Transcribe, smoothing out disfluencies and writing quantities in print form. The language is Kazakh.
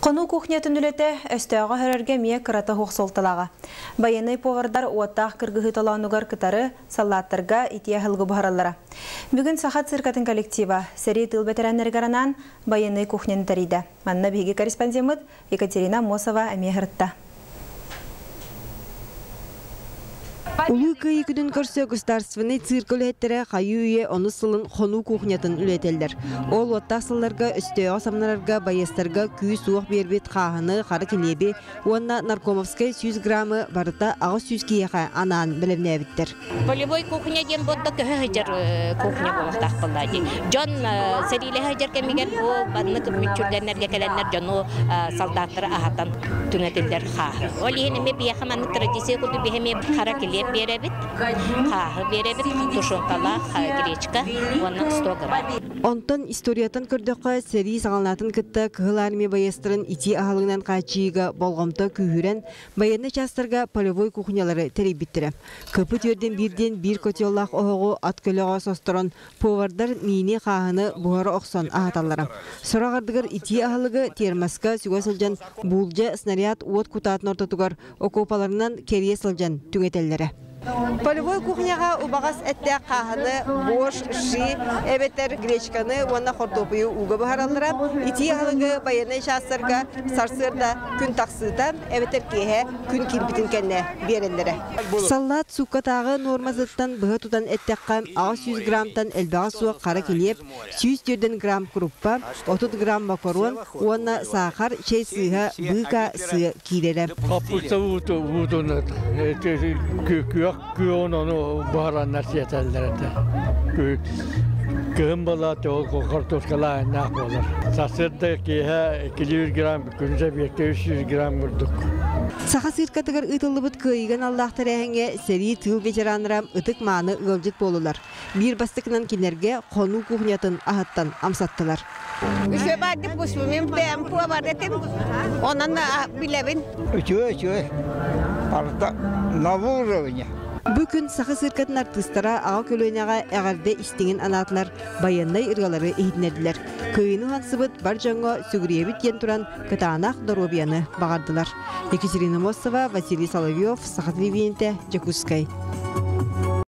Қону кухнятын үлеті өстіға хөрерге мие кырата хоқсолталаға. Байыны повардар уаттақ кіргігі талануғар кытары салаттарға ития хылғы бұхаралара. Бүгін сахат циркатын коллектива сәрі тыл бәтерәннергаранан байыны кухняны тариды. Манна биги корреспондент Екатерина Мосова әмеғыртта. Улы күйікүдін көрсі государственный цирк үлеттері қайуе оны сылын қону кухнятын үлетелдер. Ол оттақсыларға, үстеға самнарарға, байестарға күй суық бербет қағыны, қары келебе, онна наркомовскай 100 граммы барыта ағыз 100 кейеға анаан білімне әбіттер. Полевой кухня ден бұдды көхі хыжыр кухня болықтақ болды. Жон сәрилі хыжыр кәмеген бұл бадны мүнчүрдернерге кәләнер жону солдаттары ағаттан түнетілдер қағы. Ол ехенеме бияқаманның традиция құды бейхеме қара келеп беребит, қағы беребит, тушонкала, гречка, оның 100 грамм. Онтон историятын көрдіққа сәрі сағалнатын күтті кығыл армия байыстырын ити ағалыңнан қачиыға болғамта күйірен байырны частырға полевой кухнялары тәрейбіттірі. Көпі төрден бір көтеллақ оғығы ат көліға состырын повардар мейіне қағыны бұғары оқсон ағаталары. Сұрағардығыр ити ағалығы термаска сүға сылжан бұлжа снаряд от кутатын ортатығар окопаларынан керие сылжан түңетелері. Полевой кухняға убағас әтті қағыны, бош, ши, әбеттер гречканы, онна қортопыйы уғы бұхаралыра, ити ағылығы байыны шастырға сарсырда күн тақсыдан әбеттер кейе күн кирбітін кәнне берелері. Саллат суқатағы нормазыттан бұғы тұтан әттіққам 100 граммтан әлбаға суы қара келеп, 100 грамм круппа, 30 грамм макарон, онна сақар, шей сыға, бұға сығы кейлері. Köyün onu buharanlar yeterlerinde. Köyün balatı o kartoşkalar ne yapıyorlar? Sasırda ki 200 gram, günce bir 300 gram vurduk. Saha sirkatıgar ıtılıbıt kıyıgan Allah'tar ähenge seri tığ veteranıram ıtık mağını ılcık bolular. Bir bastıkından kinerge konu kuhnyatın ahattan amsattılar. Üçe bardık bu sümüm, ben puğa bardetim. Ondan da bilevin. Üçe. Arada navur oynuyor. Bugün saha sirkatın artistara ağa kölöynəğa əğərdə istingen anatlar bayanday ırgaları eğitnediler. Köyünü hansıbıt bar jango sügriyebit yen turan kıtağınaq Dorobiyanı bağardılar. Екатерина Мосова, Василий Соловьев, Saha TV'nte Jakutskay.